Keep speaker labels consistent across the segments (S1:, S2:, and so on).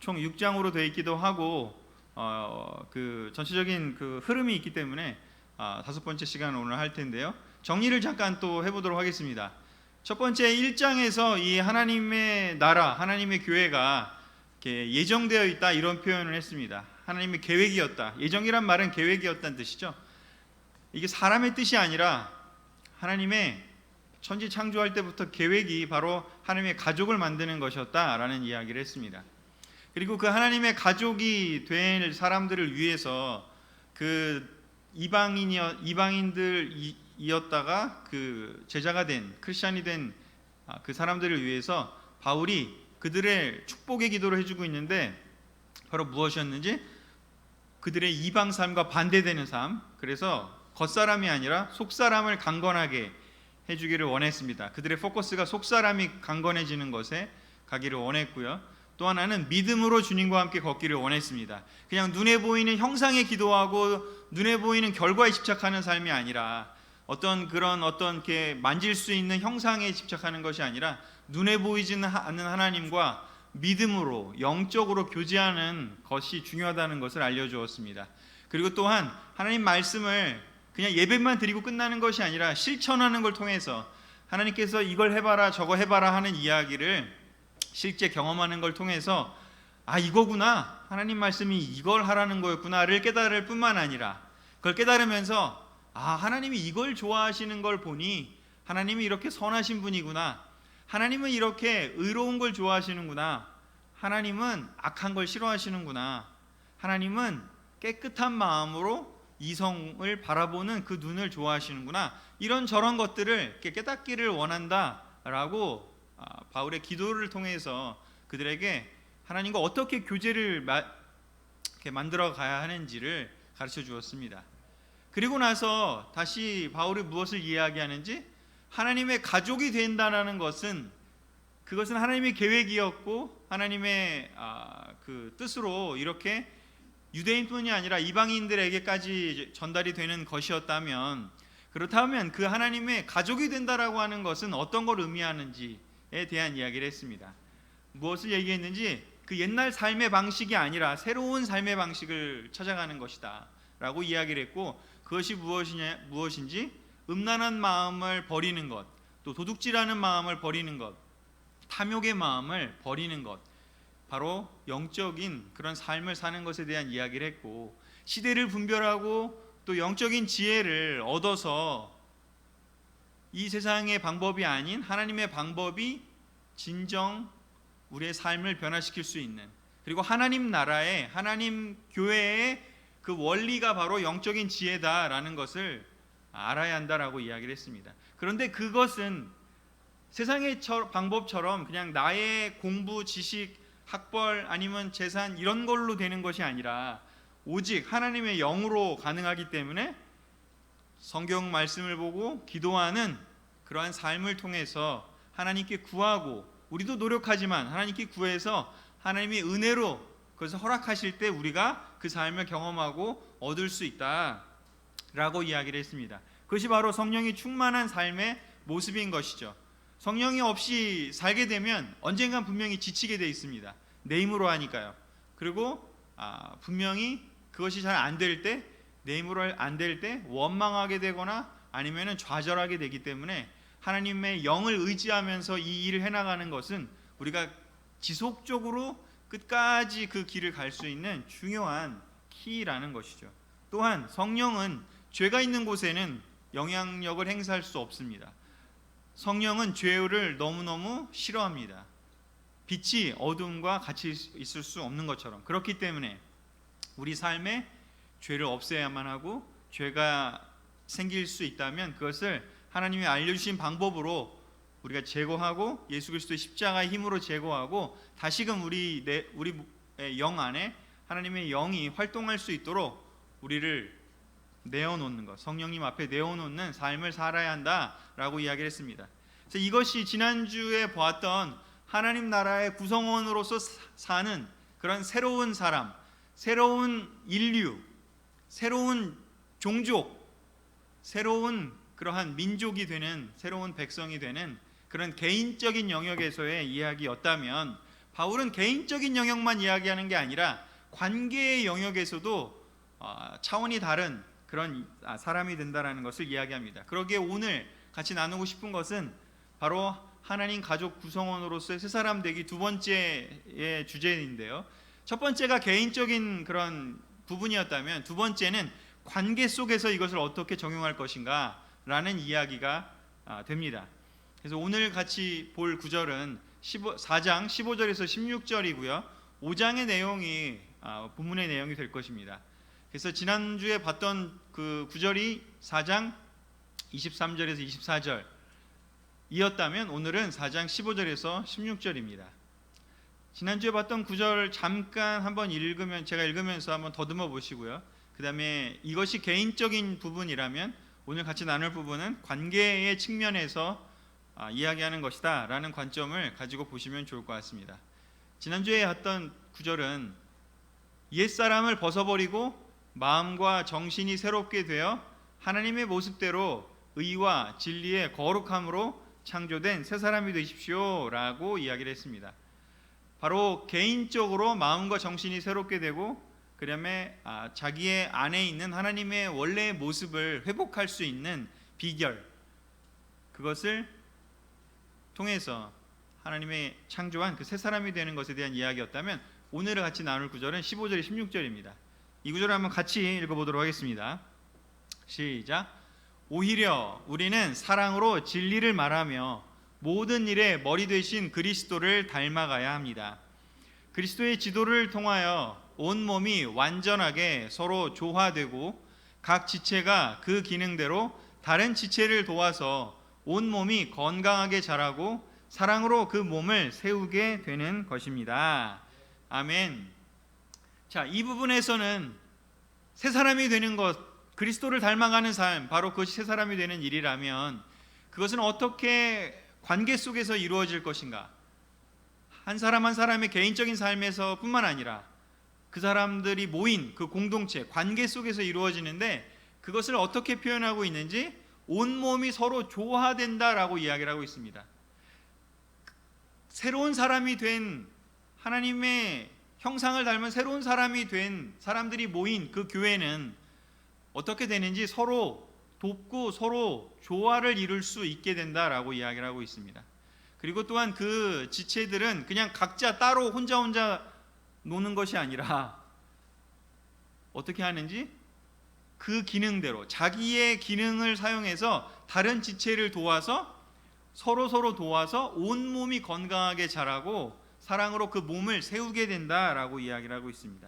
S1: 총 6장으로 되어 있기도 하고 그 전체적인 그 흐름이 있기 때문에 5번째 시간을 오늘 할 텐데요. 정리를 잠깐 또 해보도록 하겠습니다. 첫 번째 1장에서 이 하나님의 나라, 하나님의 교회가 이렇게 예정되어 있다 이런 표현을 했습니다. 하나님의 계획이었다. 예정이란 말은 계획이었다는 뜻이죠. 이게 사람의 뜻이 아니라 하나님의 천지 창조할 때부터 계획이 바로 하나님의 가족을 만드는 것이었다라는 이야기를 했습니다. 그리고 그 하나님의 가족이 될 사람들을 위해서 그 이방인들이었다가 그 제자가 된 크리스찬이 된 그 사람들을 위해서 바울이 그들의 축복의 기도를 해주고 있는데 바로 무엇이었는지 그들의 이방 삶과 반대되는 삶, 그래서 겉사람이 아니라 속사람을 강건하게 해주기를 원했습니다. 그들의 포커스가 속사람이 강건해지는 것에 가기를 원했고요. 또 하나는 믿음으로 주님과 함께 걷기를 원했습니다. 그냥 눈에 보이는 형상에 기도하고 눈에 보이는 결과에 집착하는 삶이 아니라 어떤 이렇게 만질 수 있는 형상에 집착하는 것이 아니라 눈에 보이지는 않는 하나님과 믿음으로 영적으로 교제하는 것이 중요하다는 것을 알려주었습니다. 그리고 또한 하나님 말씀을 그냥 예배만 드리고 끝나는 것이 아니라 실천하는 걸 통해서 하나님께서 이걸 해봐라 저거 해봐라 하는 이야기를 실제 경험하는 걸 통해서 이거구나, 하나님 말씀이 이걸 하라는 거였구나를 깨달을 뿐만 아니라 그걸 깨달으면서 하나님이 이걸 좋아하시는 걸 보니 하나님이 이렇게 선하신 분이구나, 하나님은 이렇게 의로운 걸 좋아하시는구나, 하나님은 악한 걸 싫어하시는구나, 하나님은 깨끗한 마음으로 이성을 바라보는 그 눈을 좋아하시는구나, 이런저런 것들을 깨닫기를 원한다라고 바울의 기도를 통해서 그들에게 하나님과 어떻게 교제를 만들어 가야 하는지를 가르쳐 주었습니다. 그리고 나서 다시 바울이 무엇을 이야기하는지, 하나님의 가족이 된다는 것은 그것은 하나님의 계획이었고 하나님의 그 뜻으로 이렇게 유대인뿐이 아니라 이방인들에게까지 전달이 되는 것이었다면, 그렇다면 그 하나님의 가족이 된다라고 하는 것은 어떤 걸 의미하는지에 대한 이야기를 했습니다. 무엇을 얘기했는지, 그 옛날 삶의 방식이 아니라 새로운 삶의 방식을 찾아가는 것이다 라고 이야기를 했고, 그것이 무엇인지 음란한 마음을 버리는 것, 또 도둑질하는 마음을 버리는 것, 탐욕의 마음을 버리는 것, 바로 영적인 그런 삶을 사는 것에 대한 이야기를 했고, 시대를 분별하고 또 영적인 지혜를 얻어서 이 세상의 방법이 아닌 하나님의 방법이 진정 우리의 삶을 변화시킬 수 있는, 그리고 하나님 나라의 하나님 교회의 그 원리가 바로 영적인 지혜다라는 것을 알아야 한다라고 이야기를 했습니다. 그런데 그것은 세상의 방법처럼 그냥 나의 공부, 지식, 학벌 아니면 재산 이런 걸로 되는 것이 아니라 오직 하나님의 영으로 가능하기 때문에 성경 말씀을 보고 기도하는 그러한 삶을 통해서 하나님께 구하고, 우리도 노력하지만 하나님께 구해서 하나님이 은혜로 그것을 허락하실 때 우리가 그 삶을 경험하고 얻을 수 있다라고 이야기를 했습니다. 그것이 바로 성령이 충만한 삶의 모습인 것이죠. 성령이 없이 살게 되면 언젠간 분명히 지치게 돼 있습니다. 내 힘으로 하니까요. 그리고 분명히 그것이 잘 안 될 때, 내 힘으로 안 될 때 원망하게 되거나 아니면 좌절하게 되기 때문에 하나님의 영을 의지하면서 이 일을 해나가는 것은 우리가 지속적으로 끝까지 그 길을 갈 수 있는 중요한 키라는 것이죠. 또한 성령은 죄가 있는 곳에는 영향력을 행사할 수 없습니다. 성령은 죄를 너무너무 싫어합니다. 빛이 어둠과 같이 있을 수 없는 것처럼, 그렇기 때문에 우리 삶에 죄를 없애야만 하고, 죄가 생길 수 있다면 그것을 하나님이 알려주신 방법으로 우리가 제거하고, 예수 그리스도의 십자가의 힘으로 제거하고, 다시금 우리 영 안에 하나님의 영이 활동할 수 있도록 우리를 내어놓는 것, 성령님 앞에 내어놓는 삶을 살아야 한다라고 이야기를 했습니다. 그래서 이것이 지난주에 보았던 하나님 나라의 구성원으로서 사는 그런 새로운 사람, 새로운 인류, 새로운 종족, 새로운 그러한 민족이 되는, 새로운 백성이 되는 그런 개인적인 영역에서의 이야기였다면, 바울은 개인적인 영역만 이야기하는 게 아니라 관계의 영역에서도 차원이 다른 그런 사람이 된다라는 것을 이야기합니다. 그러기에 오늘 같이 나누고 싶은 것은 바로 하나님 가족 구성원으로서의 새 사람 되기 두 번째의 주제인데요. 첫 번째가 개인적인 그런 부분이었다면 두 번째는 관계 속에서 이것을 어떻게 적용할 것인가 라는 이야기가 됩니다. 그래서 오늘 같이 볼 구절은 4장 15절에서 16절이고요. 5장의 내용이 본문의 내용이 될 것입니다. 그래서 지난주에 봤던 그 구절이 4장 23절에서 24절 이었다면 오늘은 4장 15절에서 16절입니다. 지난주에 봤던 구절 잠깐 한번 제가 읽으면서 한번 더듬어 보시고요. 그 다음에 이것이 개인적인 부분이라면 오늘 같이 나눌 부분은 관계의 측면에서 이야기하는 것이다 라는 관점을 가지고 보시면 좋을 것 같습니다. 지난주에 했던 구절은 옛사람을 벗어버리고 마음과 정신이 새롭게 되어 하나님의 모습대로 의와 진리의 거룩함으로 창조된 새 사람이 되십시오 라고 이야기를 했습니다. 바로 개인적으로 마음과 정신이 새롭게 되고 그 다음에 자기의 안에 있는 하나님의 원래의 모습을 회복할 수 있는 비결, 그것을 통해서 하나님의 창조한 그 새 사람이 되는 것에 대한 이야기였다면 오늘 같이 나눌 구절은 15절, 16절입니다. 이 구절을 한번 같이 읽어보도록 하겠습니다. 시작. 오히려 우리는 사랑으로 진리를 말하며 모든 일의 머리 되신 그리스도를 닮아가야 합니다. 그리스도의 지도를 통하여 온 몸이 완전하게 서로 조화되고 각 지체가 그 기능대로 다른 지체를 도와서 온 몸이 건강하게 자라고 사랑으로 그 몸을 세우게 되는 것입니다. 아멘. 자, 이 부분에서는 새 사람이 되는 것, 그리스도를 닮아가는 삶, 바로 그것이 새 사람이 되는 일이라면 그것은 어떻게 관계 속에서 이루어질 것인가? 한 사람 한 사람의 개인적인 삶에서 뿐만 아니라 그 사람들이 모인 그 공동체, 관계 속에서 이루어지는데 그것을 어떻게 표현하고 있는지 온몸이 서로 조화된다라고 이야기를 하고 있습니다. 새로운 사람이 된 하나님의 형상을 닮은 새로운 사람이 된 사람들이 모인 그 교회는 어떻게 되는지 서로 돕고 서로 조화를 이룰 수 있게 된다라고 이야기를 하고 있습니다. 그리고 또한 그 지체들은 그냥 각자 따로 혼자 노는 것이 아니라 어떻게 하는지 그 기능대로 자기의 기능을 사용해서 다른 지체를 도와서 서로 도와서 온몸이 건강하게 자라고 사랑으로 그 몸을 세우게 된다라고 이야기를 하고 있습니다.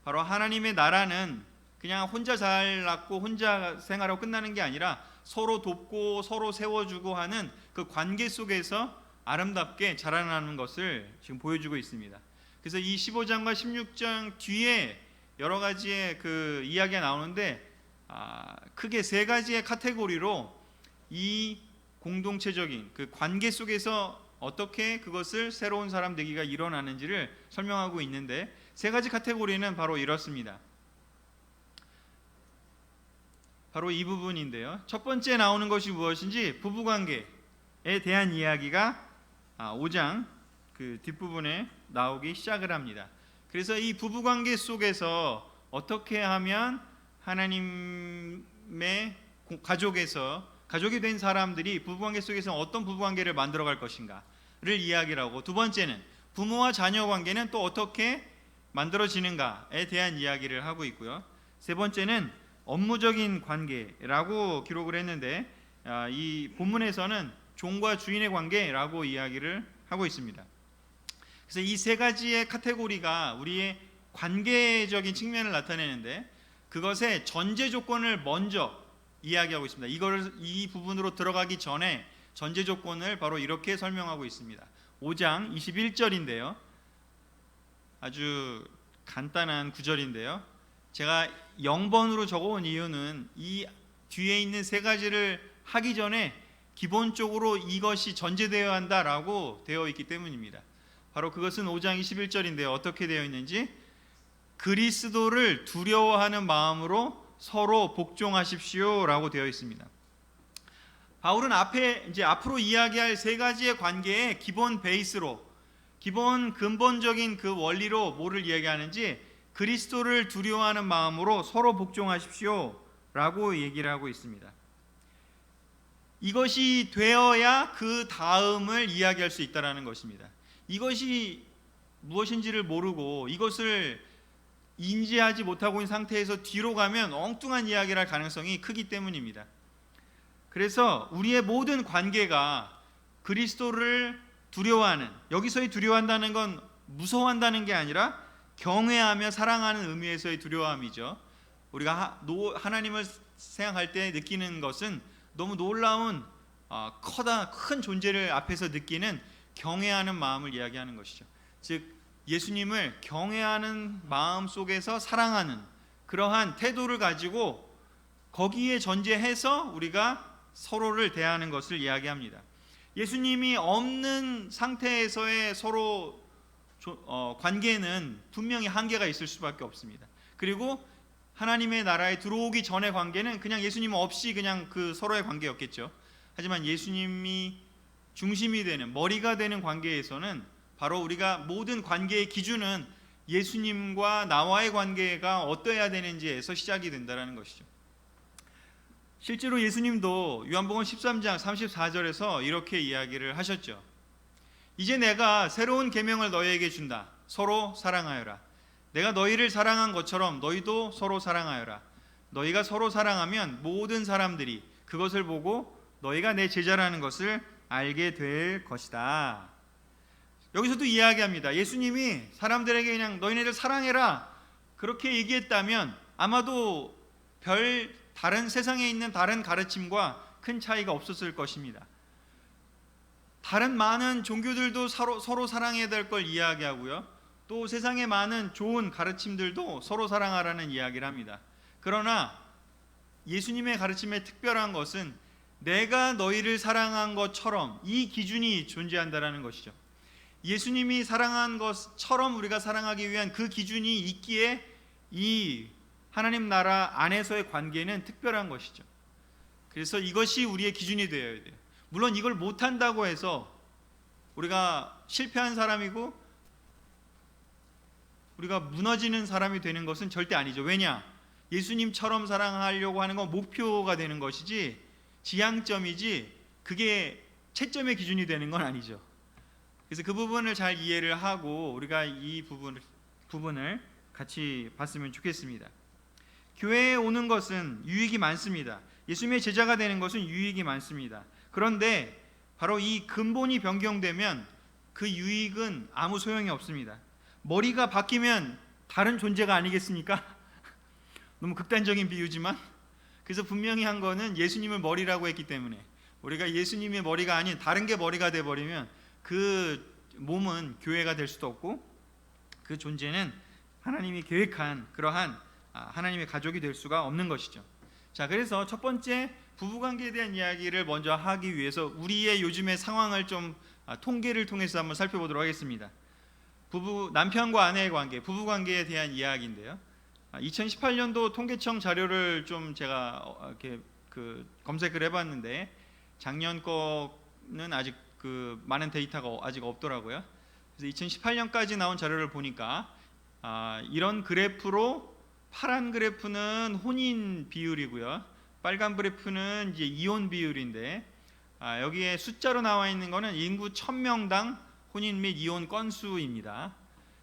S1: 바로 하나님의 나라는 그냥 혼자 잘 낳고 혼자 생활하고 끝나는 게 아니라 서로 돕고 서로 세워주고 하는 그 관계 속에서 아름답게 자라나는 것을 지금 보여주고 있습니다. 그래서 이 15장과 16장 뒤에 여러 가지의 그 이야기가 나오는데 크게 세 가지의 카테고리로 이 공동체적인 그 관계 속에서 어떻게 그것을 새로운 사람 되기가 일어나는지를 설명하고 있는데 세 가지 카테고리는 바로 이렇습니다. 바로 이 부분인데요. 첫 번째 나오는 것이 무엇인지 부부관계에 대한 이야기가 5장 그 뒷부분에 나오기 시작을 합니다. 그래서 이 부부관계 속에서 어떻게 하면 하나님의 가족이 된 사람들이 부부관계 속에서 어떤 부부관계를 만들어갈 것인가를 이야기를 하고, 두 번째는 부모와 자녀 관계는 또 어떻게 만들어지는가에 대한 이야기를 하고 있고요. 세 번째는 업무적인 관계라고 기록을 했는데 이 본문에서는 종과 주인의 관계라고 이야기를 하고 있습니다. 그래서 이 세 가지의 카테고리가 우리의 관계적인 측면을 나타내는데 그것의 전제 조건을 먼저 이야기하고 있습니다. 이 부분으로 들어가기 전에 전제 조건을 바로 이렇게 설명하고 있습니다. 5장 21절인데요. 아주 간단한 구절인데요. 제가 0번으로 적어온 이유는 이 뒤에 있는 세 가지를 하기 전에 기본적으로 이것이 전제되어야 한다라고 되어 있기 때문입니다. 바로 그것은 5장 21절인데요. 어떻게 되어 있는지 그리스도를 두려워하는 마음으로 서로 복종하십시오라고 되어 있습니다. 바울은 앞으로 이야기할 세 가지의 관계의 기본 베이스로 근본적인 그 원리로 뭐를 이야기하는지 그리스도를 두려워하는 마음으로 서로 복종하십시오 라고 얘기를 하고 있습니다. 이것이 되어야 그 다음을 이야기할 수 있다는 것입니다. 이것이 무엇인지를 모르고 이것을 인지하지 못하고 있는 상태에서 뒤로 가면 엉뚱한 이야기를 할 가능성이 크기 때문입니다. 그래서 우리의 모든 관계가 그리스도를 두려워하는, 여기서의 두려워한다는 건 무서워한다는 게 아니라 경외하며 사랑하는 의미에서의 두려워함이죠. 우리가 하나님을 생각할 때 느끼는 것은 너무 놀라운 큰 존재를 앞에서 느끼는 경외하는 마음을 이야기하는 것이죠. 즉 예수님을 경외하는 마음 속에서 사랑하는 그러한 태도를 가지고 거기에 전제해서 우리가 서로를 대하는 것을 이야기합니다. 예수님이 없는 상태에서의 서로 관계는 분명히 한계가 있을 수밖에 없습니다. 그리고 하나님의 나라에 들어오기 전의 관계는 그냥 예수님 없이 그냥 그 서로의 관계였겠죠. 하지만 예수님이 중심이 되는, 머리가 되는 관계에서는 바로 우리가 모든 관계의 기준은 예수님과 나와의 관계가 어떠해야 되는지에서 시작이 된다는 것이죠. 실제로 예수님도 요한복음 13장 34절에서 이렇게 이야기를 하셨죠. 이제 내가 새로운 계명을 너희에게 준다. 서로 사랑하여라. 내가 너희를 사랑한 것처럼 너희도 서로 사랑하여라. 너희가 서로 사랑하면 모든 사람들이 그것을 보고 너희가 내 제자라는 것을 알게 될 것이다. 여기서도 이야기합니다. 예수님이 사람들에게 그냥 너희네들 사랑해라 그렇게 얘기했다면 아마도 다른 세상에 있는 다른 가르침과 큰 차이가 없었을 것입니다. 다른 많은 종교들도 서로 사랑해야 될 걸 이야기하고요. 또 세상의 많은 좋은 가르침들도 서로 사랑하라는 이야기를 합니다. 그러나 예수님의 가르침의 특별한 것은 내가 너희를 사랑한 것처럼 이 기준이 존재한다는 것이죠. 예수님이 사랑한 것처럼 우리가 사랑하기 위한 그 기준이 있기에 이 하나님 나라 안에서의 관계는 특별한 것이죠. 그래서 이것이 우리의 기준이 되어야 돼요. 물론 이걸 못한다고 해서 우리가 실패한 사람이고 우리가 무너지는 사람이 되는 것은 절대 아니죠. 왜냐? 예수님처럼 사랑하려고 하는 건 목표가 되는 것이지 지향점이지 그게 채점의 기준이 되는 건 아니죠. 그래서 그 부분을 잘 이해를 하고 우리가 이 부분을 같이 봤으면 좋겠습니다. 교회에 오는 것은 유익이 많습니다. 예수님의 제자가 되는 것은 유익이 많습니다. 그런데 바로 이 근본이 변경되면 그 유익은 아무 소용이 없습니다. 머리가 바뀌면 다른 존재가 아니겠습니까? 너무 극단적인 비유지만 그래서 분명히 한 거는 예수님을 머리라고 했기 때문에 우리가 예수님의 머리가 아닌 다른 게 머리가 돼버리면 그 몸은 교회가 될 수도 없고 그 존재는 하나님이 계획한 그러한 하나님의 가족이 될 수가 없는 것이죠. 자, 그래서 첫 번째 부부관계에 대한 이야기를 먼저 하기 위해서 우리의 요즘의 상황을 좀 통계를 통해서 한번 살펴보도록 하겠습니다. 남편과 아내의 관계, 부부관계에 대한 이야기인데요. 2018년도 통계청 자료를 좀 제가 이렇게 검색을 해봤는데 작년 거는 아직 많은 데이터가 아직 없더라고요. 그래서 2018년까지 나온 자료를 보니까 이런 그래프로 파란 그래프는 혼인 비율이고요. 빨간 그래프는 이제 이혼 비율인데 여기에 숫자로 나와 있는 거는 인구 1000명당 혼인 및 이혼 건수입니다.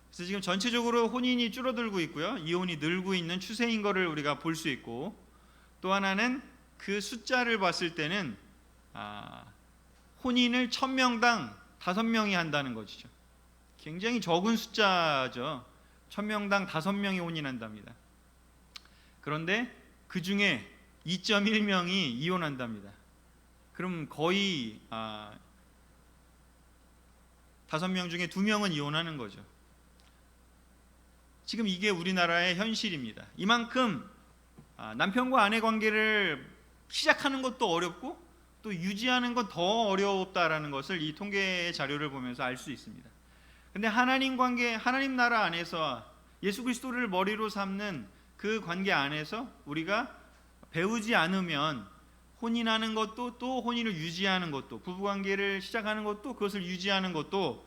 S1: 그래서 지금 전체적으로 혼인이 줄어들고 있고요. 이혼이 늘고 있는 추세인 거를 우리가 볼 수 있고 또 하나는 그 숫자를 봤을 때는 혼인을 1000명당 5명이 한다는 것이죠. 굉장히 적은 숫자죠. 1000명당 5명이 혼인한답니다. 그런데 그 중에 2.1명이 이혼한답니다. 그럼 거의 5명 중에 2명은 이혼하는 거죠. 지금 이게 우리나라의 현실입니다. 이만큼 남편과 아내 관계를 시작하는 것도 어렵고 또 유지하는 건 더 어렵다라는 것을 이 통계 자료를 보면서 알 수 있습니다. 근데 하나님 관계, 하나님 나라 안에서 예수 그리스도를 머리로 삼는 그 관계 안에서 우리가 배우지 않으면 혼인하는 것도 또 혼인을 유지하는 것도 부부관계를 시작하는 것도 그것을 유지하는 것도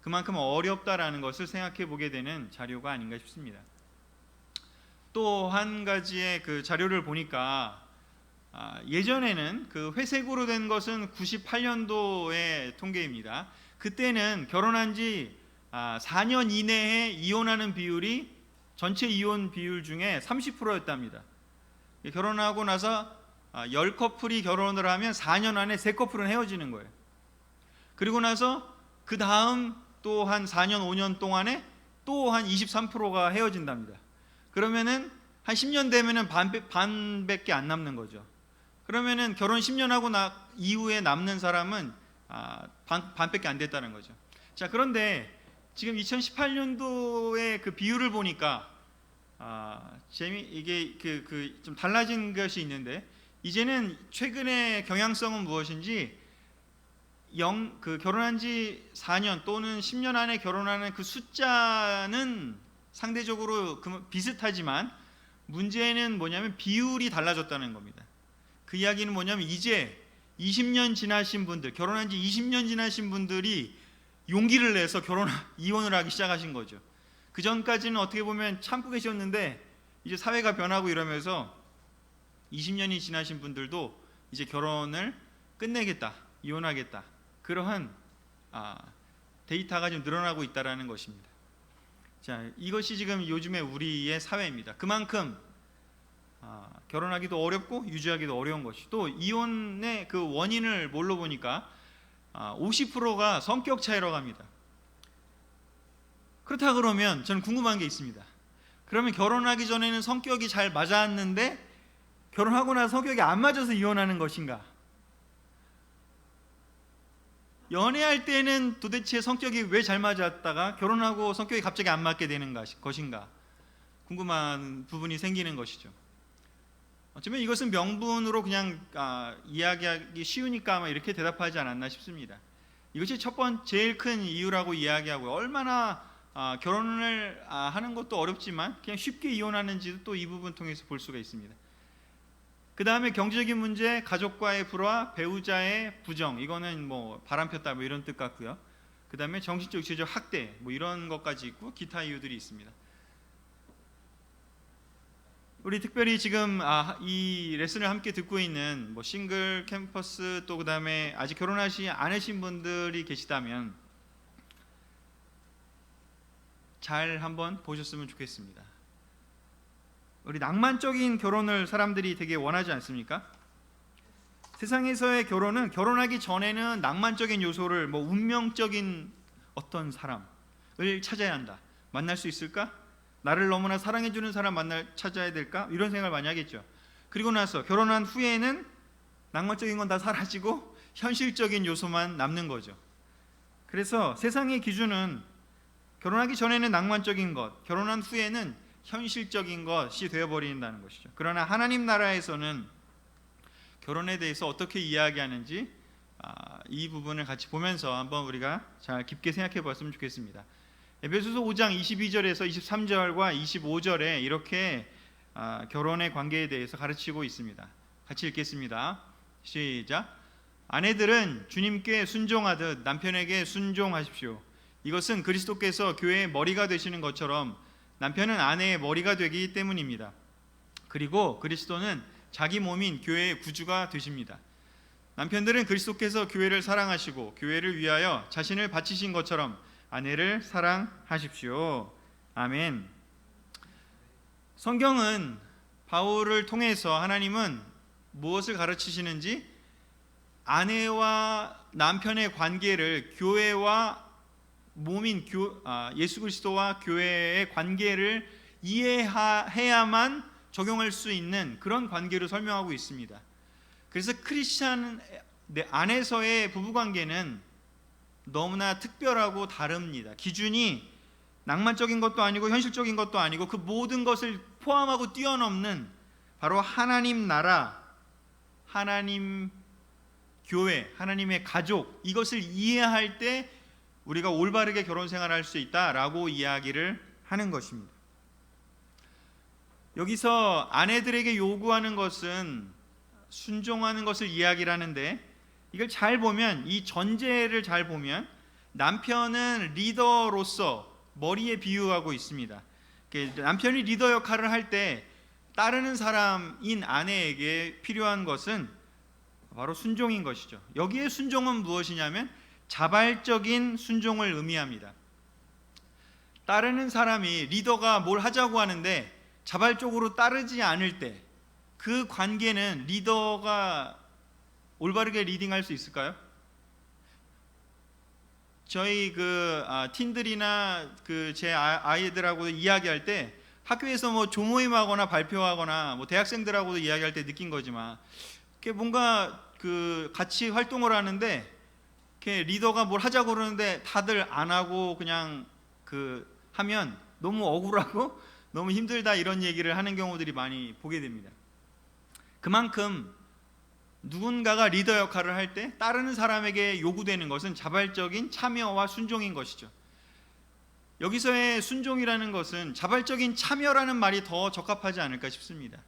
S1: 그만큼 어렵다라는 것을 생각해 보게 되는 자료가 아닌가 싶습니다. 또 한 가지의 그 자료를 보니까 예전에는 그 회색으로 된 것은 98년도의 통계입니다. 그때는 결혼한 지 4년 이내에 이혼하는 비율이 전체 이혼 비율 중에 30%였답니다. 결혼하고 나서 10커플이 결혼을 하면 4년 안에 3커플은 헤어지는 거예요. 그리고 나서 그 다음 또 한 4년 5년 동안에 또 한 23%가 헤어진답니다. 그러면은 한 10년 되면은 반밖에 안 남는 거죠. 그러면은 결혼 10년 하고 이후에 남는 사람은 반밖에 안 됐다는 거죠. 자, 그런데 지금 2018년도의 그 비율을 보니까 이게 좀 달라진 것이 있는데, 이제는 최근의 경향성은 무엇인지 결혼한 지 4년 또는 10년 안에 결혼하는 그 숫자는 상대적으로 비슷하지만 문제는 뭐냐면 비율이 달라졌다는 겁니다. 그 이야기는 뭐냐면 이제 20년 지나신 분들, 결혼한 지 20년 지나신 분들이 용기를 내서 이혼을 하기 시작하신 거죠. 그 전까지는 어떻게 보면 참고 계셨는데 이제 사회가 변하고 이러면서 20년이 지나신 분들도 이제 결혼을 끝내겠다, 이혼하겠다, 그러한 데이터가 좀 늘어나고 있다라는 것입니다. 자, 이것이 지금 요즘의 우리의 사회입니다. 그만큼 결혼하기도 어렵고 유지하기도 어려운 것이, 또 이혼의 그 원인을 뭘로 보니까 50%가 성격 차이라고 합니다. 그렇다 그러면 저는 궁금한 게 있습니다. 그러면 결혼하기 전에는 성격이 잘 맞았는데 결혼하고 나서 성격이 안 맞아서 이혼하는 것인가? 연애할 때는 도대체 성격이 왜 잘 맞았다가 결혼하고 성격이 갑자기 안 맞게 되는 것인가? 궁금한 부분이 생기는 것이죠. 어쩌면 이것은 명분으로 그냥 이야기하기 쉬우니까 이렇게 대답하지 않았나 싶습니다. 이것이 제일 큰 이유라고 이야기하고요. 얼마나 결혼을 하는 것도 어렵지만 그냥 쉽게 이혼하는지도 또 이 부분 통해서 볼 수가 있습니다. 그 다음에 경제적인 문제, 가족과의 불화, 배우자의 부정, 이거는 뭐 바람폈다 뭐 이런 뜻 같고요. 그 다음에 정신적, 지적 학대 뭐 이런 것까지 있고 기타 이유들이 있습니다. 우리 특별히 지금 이 레슨을 함께 듣고 있는 뭐 싱글 캠퍼스, 또 그 다음에 아직 결혼하지 않으신 분들이 계시다면 잘 한번 보셨으면 좋겠습니다. 우리 낭만적인 결혼을 사람들이 되게 원하지 않습니까? 세상에서의 결혼은 결혼하기 전에는 낭만적인 요소를, 뭐 운명적인 어떤 사람을 찾아야 한다. 만날 수 있을까? 나를 너무나 사랑해주는 사람 찾아야 될까? 이런 생각을 많이 하겠죠. 그리고 나서 결혼한 후에는 낭만적인 건 다 사라지고 현실적인 요소만 남는 거죠. 그래서 세상의 기준은 결혼하기 전에는 낭만적인 것, 결혼한 후에는 현실적인 것이 되어버린다는 것이죠. 그러나 하나님 나라에서는 결혼에 대해서 어떻게 이야기하는지 이 부분을 같이 보면서 한번 우리가 잘 깊게 생각해 봤으면 좋겠습니다. 에베소서 5장 22절에서 23절과 25절에 이렇게 결혼의 관계에 대해서 가르치고 있습니다. 같이 읽겠습니다. 시작. 아내들은 주님께 순종하듯 남편에게 순종하십시오. 이것은 그리스도께서 교회의 머리가 되시는 것처럼 남편은 아내의 머리가 되기 때문입니다. 그리고 그리스도는 자기 몸인 교회의 구주가 되십니다. 남편들은 그리스도께서 교회를 사랑하시고 교회를 위하여 자신을 바치신 것처럼 아내를 사랑하십시오. 아멘. 성경은 바울을 통해서 하나님은 무엇을 가르치시는지 아내와 남편의 관계를 교회와 몸인 예수 그리스도와 교회의 관계를 이해해야만 적용할 수 있는 그런 관계로 설명하고 있습니다. 그래서 크리스찬 안에서의 부부관계는 너무나 특별하고 다릅니다. 기준이 낭만적인 것도 아니고 현실적인 것도 아니고 그 모든 것을 포함하고 뛰어넘는 바로 하나님 나라, 하나님 교회, 하나님의 가족, 이것을 이해할 때 우리가 올바르게 결혼 생활을 할 수 있다라고 이야기를 하는 것입니다. 여기서 아내들에게 요구하는 것은 순종하는 것을 이야기를 하는데, 이걸 잘 보면, 이 전제를 잘 보면 남편은 리더로서 머리에 비유하고 있습니다. 남편이 리더 역할을 할 때 따르는 사람인 아내에게 필요한 것은 바로 순종인 것이죠. 여기에 순종은 무엇이냐면 자발적인 순종을 의미합니다. 따르는 사람이 리더가 뭘 하자고 하는데 자발적으로 따르지 않을 때 그 관계는 리더가 올바르게 리딩할 수 있을까요? 저희 팀들이나 제 아이들하고 이야기할 때 학교에서 뭐 조모임하거나 발표하거나 뭐 대학생들하고도 이야기할 때 느낀 거지만 뭔가 같이 활동을 하는데 리더가 뭘 하자고 그러는데 다들 안 하고 그냥 하면 너무 억울하고 너무 힘들다 이런 얘기를 하는 경우들이 많이 보게 됩니다. 그만큼 누군가가 리더 역할을 할 때 따르는 사람에게 요구되는 것은 자발적인 참여와 순종인 것이죠. 여기서의 순종이라는 것은 자발적인 참여라는 말이 더 적합하지 않을까 싶습니다.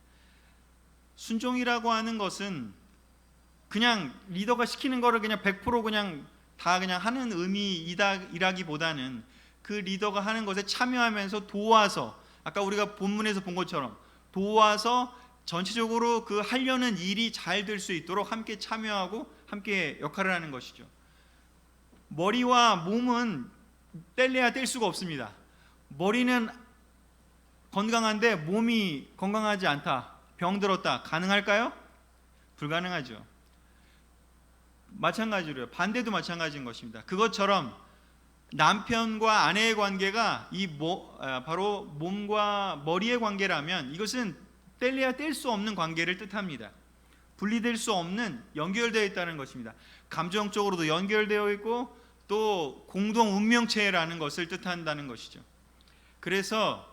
S1: 순종이라고 하는 것은 그냥 리더가 시키는 거를 그냥 100% 그냥 다 그냥 하는 의미이라기보다는 그 리더가 하는 것에 참여하면서 도와서, 아까 우리가 본문에서 본 것처럼 도와서 전체적으로 하려는 일이 잘 될 수 있도록 함께 참여하고 함께 역할을 하는 것이죠. 머리와 몸은 뗄래야 뗄 수가 없습니다. 머리는 건강한데 몸이 건강하지 않다, 병들었다, 가능할까요? 불가능하죠. 마찬가지로요. 반대도 마찬가지인 것입니다. 그것처럼 남편과 아내의 관계가 바로 몸과 머리의 관계라면 이것은 뗄래야 뗄 수 없는 관계를 뜻합니다. 분리될 수 없는, 연결되어 있다는 것입니다. 감정적으로도 연결되어 있고 또 공동 운명체라는 것을 뜻한다는 것이죠. 그래서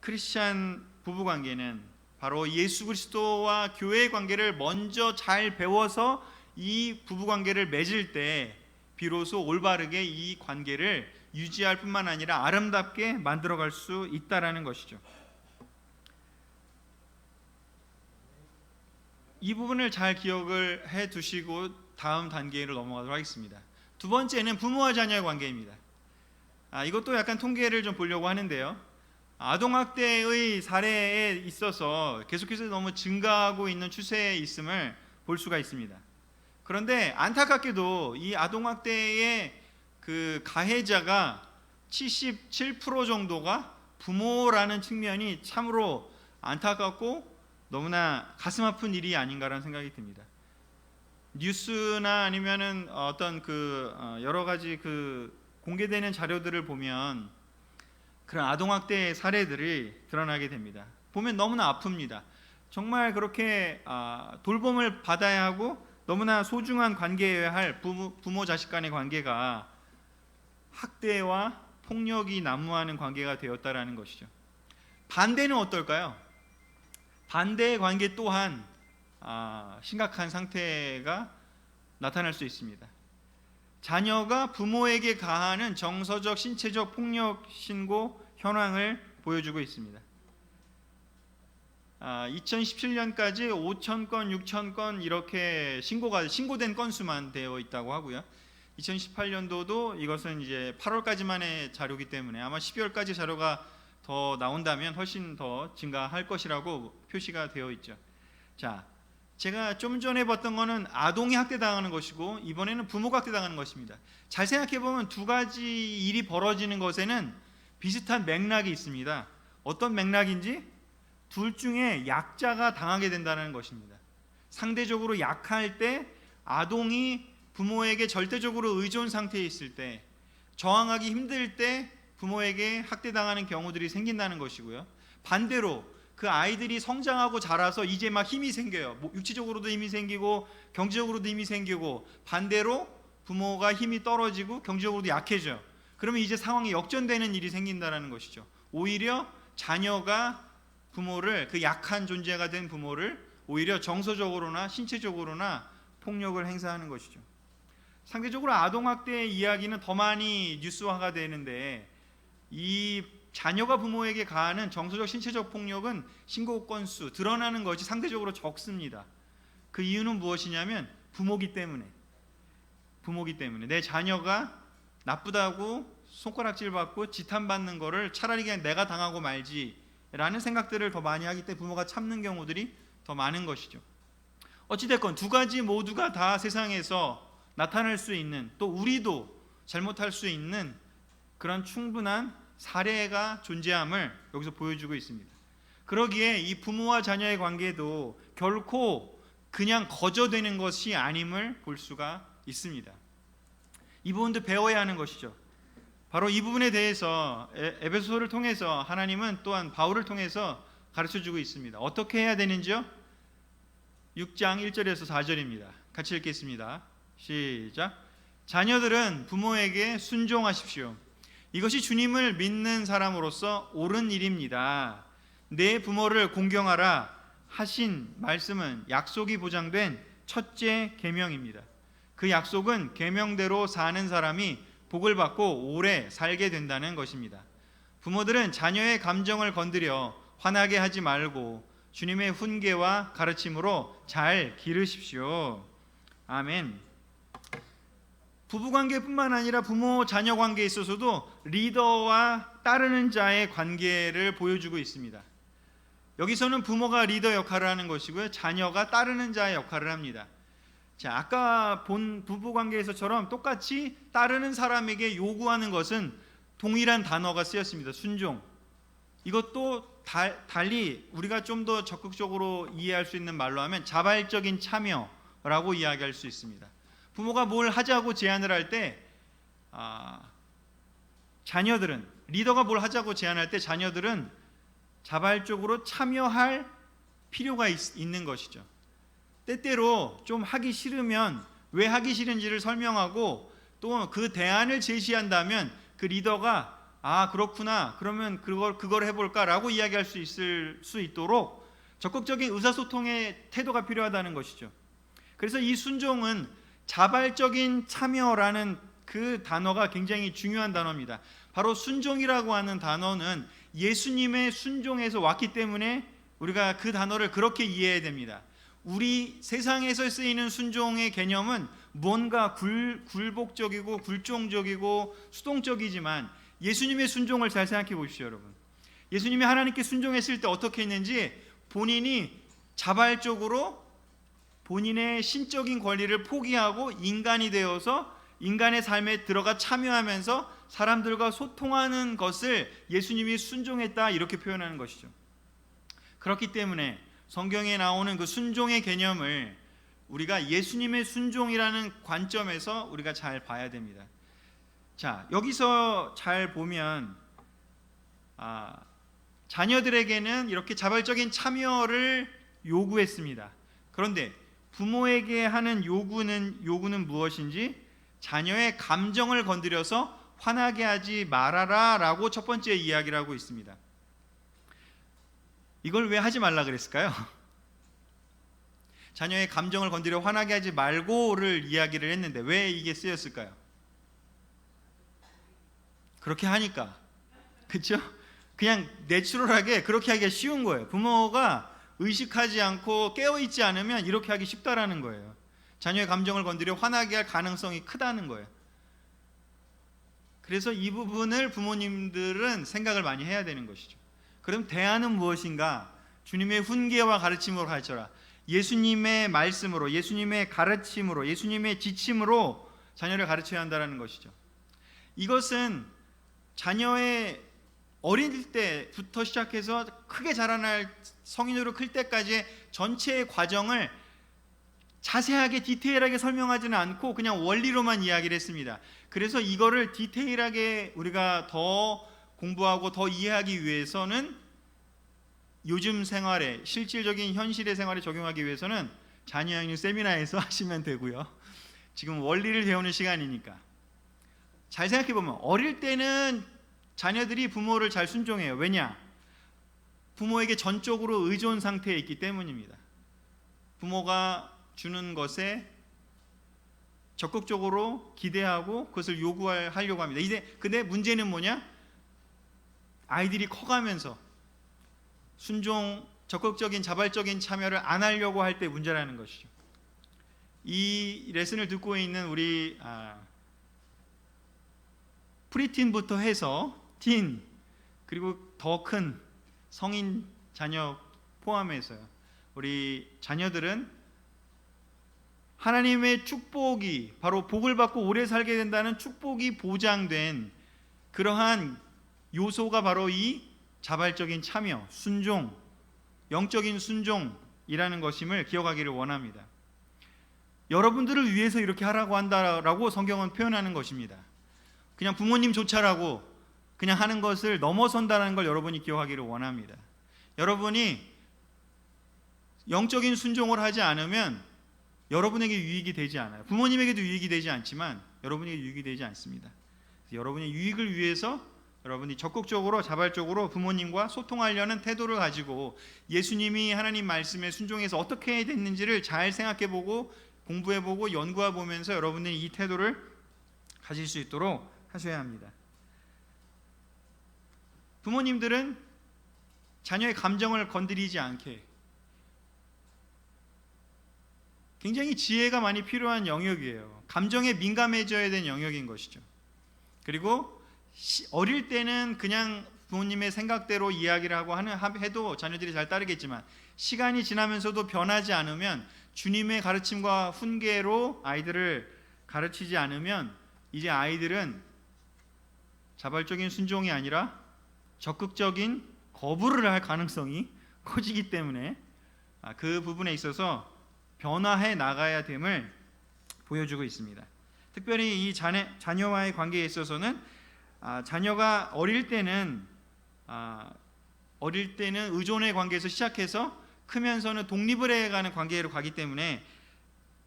S1: 크리스찬 부부관계는 바로 예수 그리스도와 교회의 관계를 먼저 잘 배워서 이 부부관계를 맺을 때 비로소 올바르게 이 관계를 유지할 뿐만 아니라 아름답게 만들어갈 수 있다라는 것이죠. 이 부분을 잘 기억을 해 두시고 다음 단계로 넘어가도록 하겠습니다. 두 번째는 부모와 자녀의 관계입니다. 이것도 약간 통계를 좀 보려고 하는데요. 아동학대의 사례에 있어서 계속해서 너무 증가하고 있는 추세에 있음을 볼 수가 있습니다. 그런데 안타깝게도 이 아동학대의 가해자가 77% 정도가 부모라는 측면이 참으로 안타깝고 너무나 가슴 아픈 일이 아닌가라는 생각이 듭니다. 뉴스나 아니면은 어떤 여러 가지 공개되는 자료들을 보면 그런 아동학대 사례들이 드러나게 됩니다. 보면 너무나 아픕니다. 정말 그렇게 돌봄을 받아야 하고 너무나 소중한 관계여야 할 부모 자식 간의 관계가 학대와 폭력이 난무하는 관계가 되었다라는 것이죠. 반대는 어떨까요? 반대의 관계 또한 심각한 상태가 나타날 수 있습니다. 자녀가 부모에게 가하는 정서적, 신체적 폭력 신고 현황을 보여주고 있습니다. 2017년까지 5,000건, 6,000건 이렇게 신고된 건수만 되어 있다고 하고요. 2018년도도 이것은 이제 8월까지만의 자료이기 때문에 아마 12월까지 자료가 더 나온다면 훨씬 더 증가할 것이라고 표시가 되어 있죠. 자, 제가 좀 전에 봤던 거는 아동이 학대당하는 것이고 이번에는 부모가 학대당하는 것입니다. 잘 생각해 보면 두 가지 일이 벌어지는 것에는 비슷한 맥락이 있습니다. 어떤 맥락인지 둘 중에 약자가 당하게 된다는 것입니다. 상대적으로 약할 때 아동이 부모에게 절대적으로 의존 상태에 있을 때, 저항하기 힘들 때 부모에게 학대당하는 경우들이 생긴다는 것이고요. 반대로 그 아이들이 성장하고 자라서 이제 막 힘이 생겨요. 육체적으로도 힘이 생기고 경제적으로도 힘이 생기고, 반대로 부모가 힘이 떨어지고 경제적으로도 약해져. 그러면 이제 상황이 역전되는 일이 생긴다는 것이죠. 오히려 자녀가 부모를, 약한 존재가 된 부모를 오히려 정서적으로나 신체적으로나 폭력을 행사하는 것이죠. 상대적으로 아동학대의 이야기는 더 많이 뉴스화가 되는데 이 자녀가 부모에게 가하는 정서적, 신체적 폭력은 신고 건수, 드러나는 것이 상대적으로 적습니다. 그 이유는 무엇이냐면 부모기 때문에 내 자녀가 나쁘다고 손가락질 받고 지탄받는 거를 차라리 그냥 내가 당하고 말지라는 생각들을 더 많이 하기 때문에 부모가 참는 경우들이 더 많은 것이죠. 어찌됐건 두 가지 모두가 다 세상에서 나타날 수 있는, 또 우리도 잘못할 수 있는 그런 충분한 사례가 존재함을 여기서 보여주고 있습니다. 그러기에 이 부모와 자녀의 관계도 결코 그냥 거저되는 것이 아님을 볼 수가 있습니다. 이 부분도 배워야 하는 것이죠. 바로 이 부분에 대해서 에베소서를 통해서 하나님은 또한 바울을 통해서 가르쳐주고 있습니다. 어떻게 해야 되는지요? 6장 1절에서 4절입니다. 같이 읽겠습니다. 시작. 자녀들은 부모에게 순종하십시오. 이것이 주님을 믿는 사람으로서 옳은 일입니다. 내 부모를 공경하라 하신 말씀은 약속이 보장된 첫째 계명입니다. 그 약속은 계명대로 사는 사람이 복을 받고 오래 살게 된다는 것입니다. 부모들은 자녀의 감정을 건드려 화나게 하지 말고 주님의 훈계와 가르침으로 잘 기르십시오. 아멘. 부부관계뿐만 아니라 부모 자녀 관계에 있어서도 리더와 따르는 자의 관계를 보여주고 있습니다. 여기서는 부모가 리더 역할을 하는 것이고요, 자녀가 따르는 자의 역할을 합니다. 자, 아까 본 부부관계에서처럼 똑같이 따르는 사람에게 요구하는 것은 동일한 단어가 쓰였습니다. 순종. 이것도 달리 우리가 좀 더 적극적으로 이해할 수 있는 말로 하면 자발적인 참여라고 이야기할 수 있습니다. 부모가 뭘 하자고 제안을 할 때 자녀들은, 리더가 뭘 하자고 제안할 때 자녀들은 자발적으로 참여할 필요가 있는 것이죠. 때때로 좀 하기 싫으면 왜 하기 싫은지를 설명하고 또 그 대안을 제시한다면 그 리더가 그렇구나, 그러면 그걸 해볼까라고 이야기할 수 있을 수 있도록 적극적인 의사소통의 태도가 필요하다는 것이죠. 그래서 이 순종은 자발적인 참여라는 그 단어가 굉장히 중요한 단어입니다. 바로 순종이라고 하는 단어는 예수님의 순종에서 왔기 때문에 우리가 그 단어를 그렇게 이해해야 됩니다. 우리 세상에서 쓰이는 순종의 개념은 뭔가 굴복적이고 굴종적이고 수동적이지만 예수님의 순종을 잘 생각해 보십시오, 여러분. 예수님이 하나님께 순종했을 때 어떻게 했는지 본인이 자발적으로 본인의 신적인 권리를 포기하고 인간이 되어서 인간의 삶에 들어가 참여하면서 사람들과 소통하는 것을 예수님이 순종했다, 이렇게 표현하는 것이죠. 그렇기 때문에 성경에 나오는 그 순종의 개념을 우리가 예수님의 순종이라는 관점에서 우리가 잘 봐야 됩니다. 자, 여기서 잘 보면 자녀들에게는 이렇게 자발적인 참여를 요구했습니다. 그런데 부모에게 하는 요구는 무엇인지, 자녀의 감정을 건드려서 화나게 하지 말아라 라고 첫 번째 이야기를 하고 있습니다. 이걸 왜 하지 말라 그랬을까요? 자녀의 감정을 건드려 화나게 하지 말고를 이야기를 했는데 왜 이게 쓰였을까요? 그렇게 하니까, 그렇죠? 그냥 내추럴하게 그렇게 하기가 쉬운 거예요. 부모가 의식하지 않고 깨어있지 않으면 이렇게 하기 쉽다라는 거예요. 자녀의 감정을 건드려 화나게 할 가능성이 크다는 거예요. 그래서 이 부분을 부모님들은 생각을 많이 해야 되는 것이죠. 그럼 대안은 무엇인가? 주님의 훈계와 가르침으로 가르쳐라. 예수님의 말씀으로, 예수님의 가르침으로, 예수님의 지침으로 자녀를 가르쳐야 한다는 것이죠. 이것은 자녀의 어릴 때부터 시작해서 크게 자라날 성인으로 클 때까지의 전체의 과정을 자세하게 디테일하게 설명하지는 않고 그냥 원리로만 이야기를 했습니다. 그래서 이거를 디테일하게 우리가 더 공부하고 더 이해하기 위해서는 요즘 생활에, 실질적인 현실의 생활에 적용하기 위해서는 자녀 양육 세미나에서 하시면 되고요. 지금 원리를 배우는 시간이니까. 잘 생각해보면 어릴 때는 자녀들이 부모를 잘 순종해요. 왜냐? 부모에게 전적으로 의존 상태에 있기 때문입니다. 부모가 주는 것에 적극적으로 기대하고 그것을 요구하려고 합니다. 근데 문제는 뭐냐? 아이들이 커가면서 적극적인 자발적인 참여를 안 하려고 할 때 문제라는 것이죠. 이 레슨을 듣고 있는 우리 프리틴부터 해서 틴, 그리고 더 큰 성인 자녀 포함해서요. 우리 자녀들은 하나님의 축복이, 바로 복을 받고 오래 살게 된다는 축복이 보장된 그러한 요소가 바로 이 자발적인 참여, 순종, 영적인 순종이라는 것임을 기억하기를 원합니다. 여러분들을 위해서 이렇게 하라고 한다라고 성경은 표현하는 것입니다. 그냥 부모님 조차라고 그냥 하는 것을 넘어선다는 걸 여러분이 기억하기를 원합니다. 여러분이 영적인 순종을 하지 않으면 여러분에게 유익이 되지 않아요. 부모님에게도 유익이 되지 않지만 여러분에게 유익이 되지 않습니다. 여러분의 유익을 위해서 여러분이 적극적으로 자발적으로 부모님과 소통하려는 태도를 가지고 예수님이 하나님 말씀에 순종해서 어떻게 됐는지를 잘 생각해보고 공부해보고 연구해보면서 여러분들이 이 태도를 가질 수 있도록 하셔야 합니다. 부모님들은 자녀의 감정을 건드리지 않게, 굉장히 지혜가 많이 필요한 영역이에요. 감정에 민감해져야 되는 영역인 것이죠. 그리고 어릴 때는 그냥 부모님의 생각대로 이야기를 하고 해도 자녀들이 잘 따르겠지만, 시간이 지나면서도 변하지 않으면, 주님의 가르침과 훈계로 아이들을 가르치지 않으면 이제 아이들은 자발적인 순종이 아니라 적극적인 거부를 할 가능성이 커지기 때문에 그 부분에 있어서 변화해 나가야 됨을 보여주고 있습니다. 특별히 이 자녀와의 관계에 있어서는 자녀가 어릴 때는 의존의 관계에서 시작해서 크면서는 독립을 해가는 관계로 가기 때문에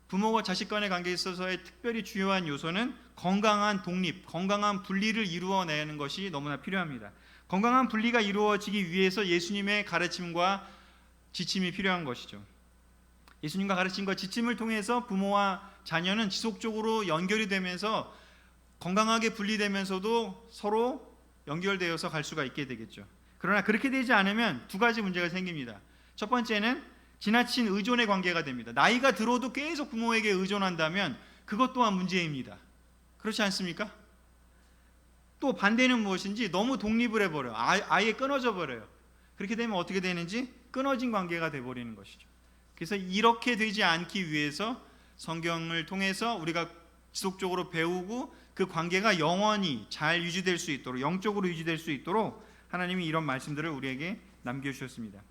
S1: 부모와 자식 간의 관계에 있어서의 특별히 중요한 요소는 건강한 독립, 건강한 분리를 이루어내는 것이 너무나 필요합니다. 건강한 분리가 이루어지기 위해서 예수님의 가르침과 지침이 필요한 것이죠. 예수님과 가르침과 지침을 통해서 부모와 자녀는 지속적으로 연결이 되면서 건강하게 분리되면서도 서로 연결되어서 갈 수가 있게 되겠죠. 그러나 그렇게 되지 않으면 두 가지 문제가 생깁니다. 첫 번째는 지나친 의존의 관계가 됩니다. 나이가 들어도 계속 부모에게 의존한다면 그것 또한 문제입니다. 그렇지 않습니까? 또 반대는 무엇인지 너무 독립을 해버려요. 아예 끊어져 버려요. 그렇게 되면 어떻게 되는지 끊어진 관계가 돼버리는 것이죠. 그래서 이렇게 되지 않기 위해서 성경을 통해서 우리가 지속적으로 배우고 그 관계가 영원히 잘 유지될 수 있도록, 영적으로 유지될 수 있도록 하나님이 이런 말씀들을 우리에게 남겨주셨습니다.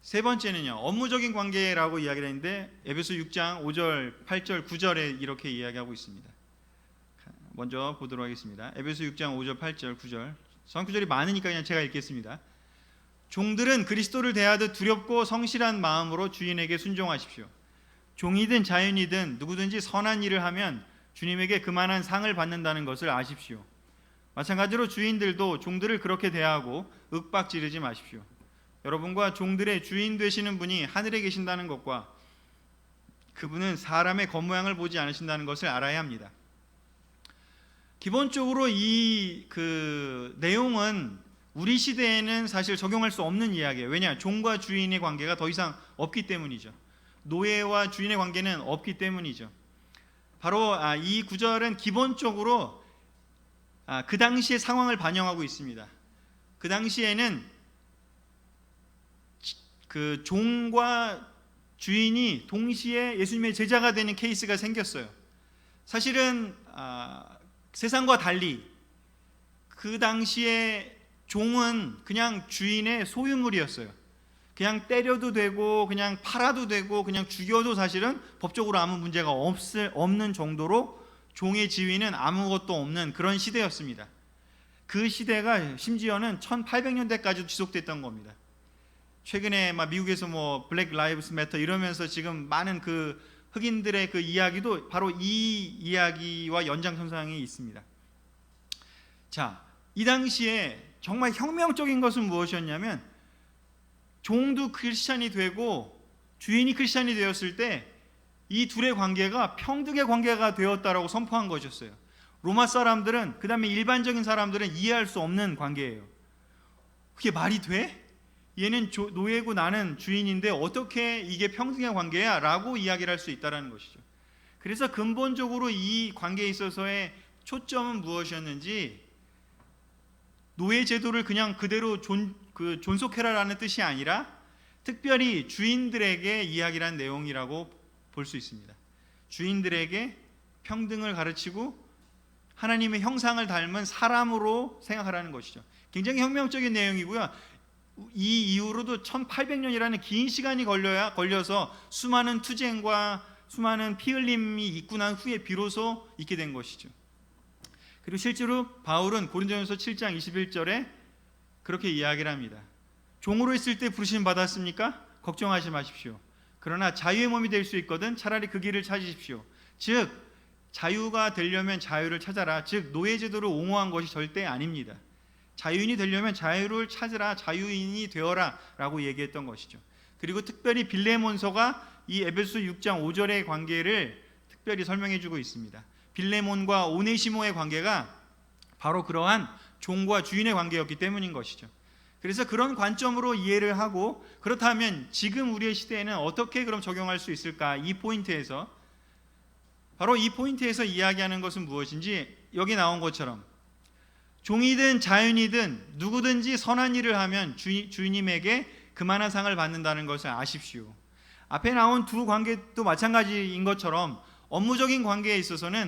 S1: 세 번째는요, 업무적인 관계라고 이야기를 했는데 에베소 6장 5절, 8절, 9절에 이렇게 이야기하고 있습니다. 먼저 보도록 하겠습니다. 에베소 6장 5절, 8절, 9절. 성구절이 많으니까 그냥 제가 읽겠습니다. 종들은 그리스도를 대하듯 두렵고 성실한 마음으로 주인에게 순종하십시오. 종이든 자연이든 누구든지 선한 일을 하면 주님에게 그만한 상을 받는다는 것을 아십시오. 마찬가지로 주인들도 종들을 그렇게 대하고 윽박지르지 마십시오. 여러분과 종들의 주인 되시는 분이 하늘에 계신다는 것과 그분은 사람의 겉모양을 보지 않으신다는 것을 알아야 합니다. 기본적으로 이 내용은 우리 시대에는 사실 적용할 수 없는 이야기예요. 왜냐? 종과 주인의 관계가 더 이상 없기 때문이죠. 노예와 주인의 관계는 없기 때문이죠. 바로 이 구절은 기본적으로 그 당시의 상황을 반영하고 있습니다. 그 당시에는 그 종과 주인이 동시에 예수님의 제자가 되는 케이스가 생겼어요. 사실은 세상과 달리 그 당시에 종은 그냥 주인의 소유물이었어요. 그냥 때려도 되고 그냥 팔아도 되고 그냥 죽여도 사실은 법적으로 아무 문제가 없는 정도로 종의 지위는 아무것도 없는 그런 시대였습니다. 그 시대가 심지어는 1800년대까지도 지속됐던 겁니다. 최근에 미국에서 블랙 라이브스 매터 이러면서 지금 많은 그 흑인들의 그 이야기도 바로 이 이야기와 연장선상에 있습니다. 자, 이 당시에 정말 혁명적인 것은 무엇이었냐면 종도 크리스찬이 되고 주인이 크리스찬이 되었을 때 이 둘의 관계가 평등의 관계가 되었다라고 선포한 것이었어요. 로마 사람들은, 그 다음에 일반적인 사람들은 이해할 수 없는 관계예요. 그게 말이 돼? 얘는 노예고 나는 주인인데 어떻게 이게 평등의 관계야? 라고 이야기를 할 수 있다는 것이죠. 그래서 근본적으로 이 관계에 있어서의 초점은 무엇이었는지 노예 제도를 그냥 그대로 존속해라라는 뜻이 아니라 특별히 주인들에게 이야기한 내용이라고 볼 수 있습니다. 주인들에게 평등을 가르치고 하나님의 형상을 닮은 사람으로 생각하라는 것이죠. 굉장히 혁명적인 내용이고요. 이 이후로도 1800년이라는 긴 시간이 걸려서 수많은 투쟁과 수많은 피 흘림이 있고 난 후에 비로소 있게 된 것이죠. 그리고 실제로 바울은 고린도전서 7장 21절에 그렇게 이야기를 합니다. 종으로 있을 때 부르심 받았습니까? 걱정하지 마십시오. 그러나 자유의 몸이 될 수 있거든 차라리 그 길을 찾으십시오. 즉 자유가 되려면 자유를 찾아라. 즉 노예 제도를 옹호한 것이 절대 아닙니다. 자유인이 되려면 자유를 찾으라, 자유인이 되어라 라고 얘기했던 것이죠. 그리고 특별히 빌레몬서가 이 에베소 6장 5절의 관계를 특별히 설명해 주고 있습니다. 빌레몬과 오네시모의 관계가 바로 그러한 종과 주인의 관계였기 때문인 것이죠. 그래서 그런 관점으로 이해를 하고 그렇다면 지금 우리의 시대에는 어떻게 그럼 적용할 수 있을까? 이 포인트에서 바로 이 포인트에서 이야기하는 것은 무엇인지 여기 나온 것처럼 종이든 자유인이든 누구든지 선한 일을 하면 주님에게 그만한 상을 받는다는 것을 아십시오. 앞에 나온 두 관계도 마찬가지인 것처럼 업무적인 관계에 있어서도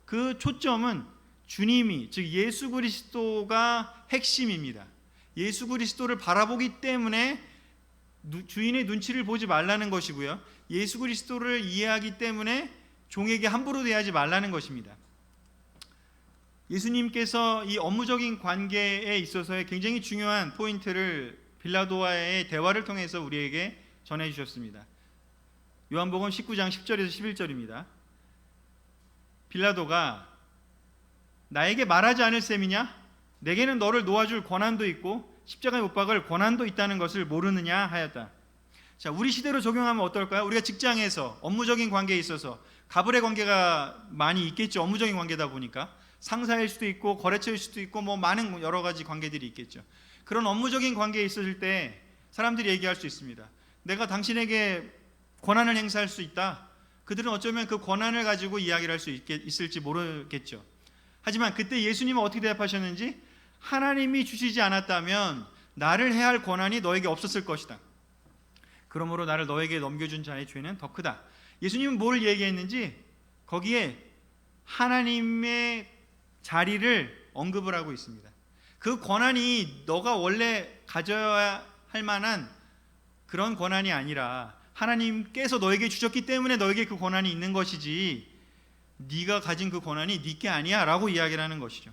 S1: 그 초점은 주님이 즉 예수 그리스도가 핵심입니다. 예수 그리스도를 바라보기 때문에 주인의 눈치를 보지 말라는 것이고요. 예수 그리스도를 이해하기 때문에 종에게 함부로 대하지 말라는 것입니다. 예수님께서 이 업무적인 관계에 있어서의 굉장히 중요한 포인트를 빌라도와의 대화를 통해서 우리에게 전해 주셨습니다. 요한복음 19장 10절에서 11절입니다. 빌라도가 나에게 말하지 않을 셈이냐? 내게는 너를 놓아줄 권한도 있고 십자가에 못 박을 권한도 있다는 것을 모르느냐 하였다. 자, 우리 시대로 적용하면 어떨까요? 우리가 직장에서 업무적인 관계에 있어서 가불의 관계가 많이 있겠죠. 업무적인 관계다 보니까 상사일 수도 있고 거래처일 수도 있고 뭐 많은 여러 가지 관계들이 있겠죠. 그런 업무적인 관계에 있었을 때 사람들이 얘기할 수 있습니다. 내가 당신에게 권한을 행사할 수 있다. 그들은 어쩌면 그 권한을 가지고 이야기를 할 수 있을지 모르겠죠. 하지만 그때 예수님은 어떻게 대답하셨는지 하나님이 주시지 않았다면 나를 해할 권한이 너에게 없었을 것이다. 그러므로 나를 너에게 넘겨준 자의 죄는 더 크다. 예수님은 뭘 얘기했는지 거기에 하나님의 자리를 언급을 하고 있습니다. 그 권한이 너가 원래 가져야 할 만한 그런 권한이 아니라 하나님께서 너에게 주셨기 때문에 너에게 그 권한이 있는 것이지 네가 가진 그 권한이 네게 아니야 라고 이야기를 하는 것이죠.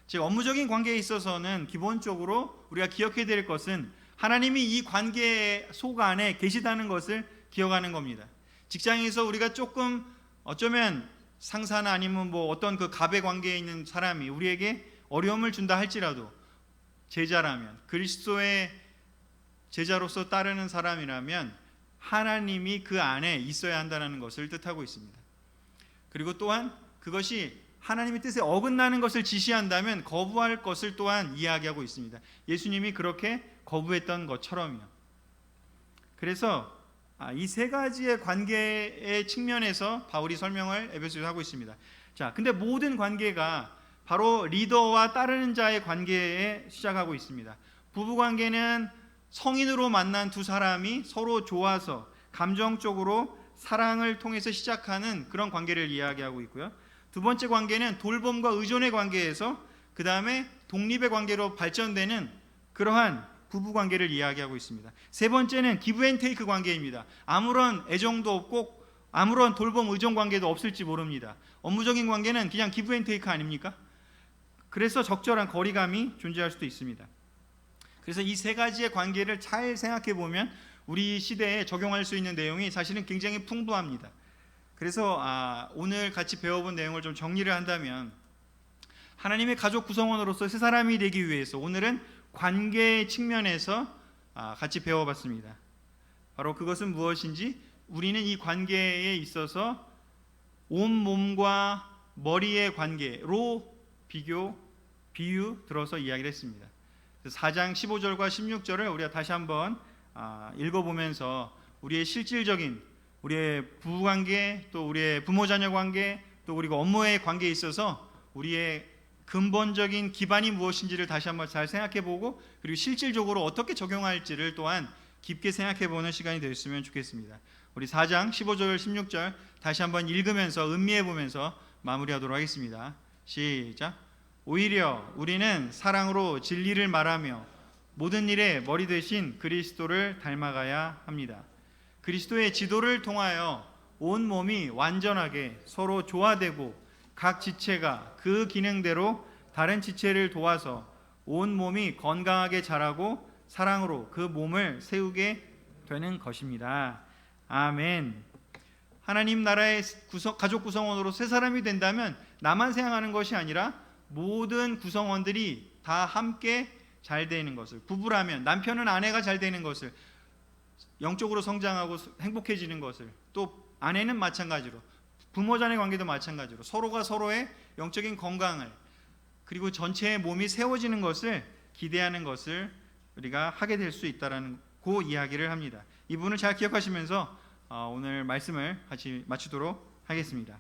S1: 즉 업무적인 관계에 있어서는 기본적으로 우리가 기억해야 될 것은 하나님이 이 관계 속 안에 계시다는 것을 기억하는 겁니다. 직장에서 우리가 조금 어쩌면 상사나 아니면 뭐 어떤 그 갑의 관계에 있는 사람이 우리에게 어려움을 준다 할지라도 제자라면 그리스도의 제자로서 따르는 사람이라면 하나님이 그 안에 있어야 한다는 것을 뜻하고 있습니다. 그리고 또한 그것이 하나님의 뜻에 어긋나는 것을 지시한다면 거부할 것을 또한 이야기하고 있습니다. 예수님이 그렇게 거부했던 것처럼요. 그래서 이 세 가지의 관계의 측면에서 바울이 설명을 에베소에서 하고 있습니다. 자, 근데 모든 관계가 바로 리더와 따르는 자의 관계에 시작하고 있습니다. 부부 관계는 성인으로 만난 두 사람이 서로 좋아서 감정적으로 사랑을 통해서 시작하는 그런 관계를 이야기하고 있고요. 두 번째 관계는 돌봄과 의존의 관계에서 그 다음에 독립의 관계로 발전되는 그러한 부부 관계를 이야기하고 있습니다. 세 번째는 기브 앤 테이크 관계입니다. 아무런 애정도 없고 아무런 돌봄 의존 관계도 없을지 모릅니다. 업무적인 관계는 그냥 기브 앤 테이크 아닙니까? 그래서 적절한 거리감이 존재할 수도 있습니다. 그래서 이 세 가지의 관계를 잘 생각해 보면 우리 시대에 적용할 수 있는 내용이 사실은 굉장히 풍부합니다. 그래서 오늘 같이 배워본 내용을 좀 정리를 한다면 하나님의 가족 구성원으로서 새 사람이 되기 위해서 오늘은 관계 측면에서 같이 배워봤습니다. 바로 그것은 무엇인지 우리는 이 관계에 있어서 온 몸과 머리의 관계로 비유 들어서 이야기를 했습니다. 4장 15절과 16절을 우리가 다시 한번 읽어보면서 우리의 실질적인 우리의 부부관계 또 우리의 부모자녀 관계 또 그리고 업무의 관계에 있어서 우리의 근본적인 기반이 무엇인지를 다시 한번 잘 생각해보고 그리고 실질적으로 어떻게 적용할지를 또한 깊게 생각해보는 시간이 되었으면 좋겠습니다. 우리 4장 15절 16절 다시 한번 읽으면서 음미해보면서 마무리하도록 하겠습니다. 시작. 오히려 우리는 사랑으로 진리를 말하며 모든 일의 머리 되신 그리스도를 닮아가야 합니다. 그리스도의 지도를 통하여 온 몸이 완전하게 서로 조화되고 각 지체가 그 기능대로 다른 지체를 도와서 온 몸이 건강하게 자라고 사랑으로 그 몸을 세우게 되는 것입니다. 아멘. 하나님 나라의 가족 구성원으로 새 사람이 된다면 나만 생각하는 것이 아니라 모든 구성원들이 다 함께 잘 되는 것을, 부부라면 남편은 아내가 잘 되는 것을, 영적으로 성장하고 행복해지는 것을, 또 아내는 마찬가지로 부모 자녀 관계도 마찬가지로 서로가 서로의 영적인 건강을 그리고 전체의 몸이 세워지는 것을 기대하는 것을 우리가 하게 될 수 있다라는 그 이야기를 합니다. 이 부분을 잘 기억하시면서 오늘 말씀을 같이 마치도록 하겠습니다.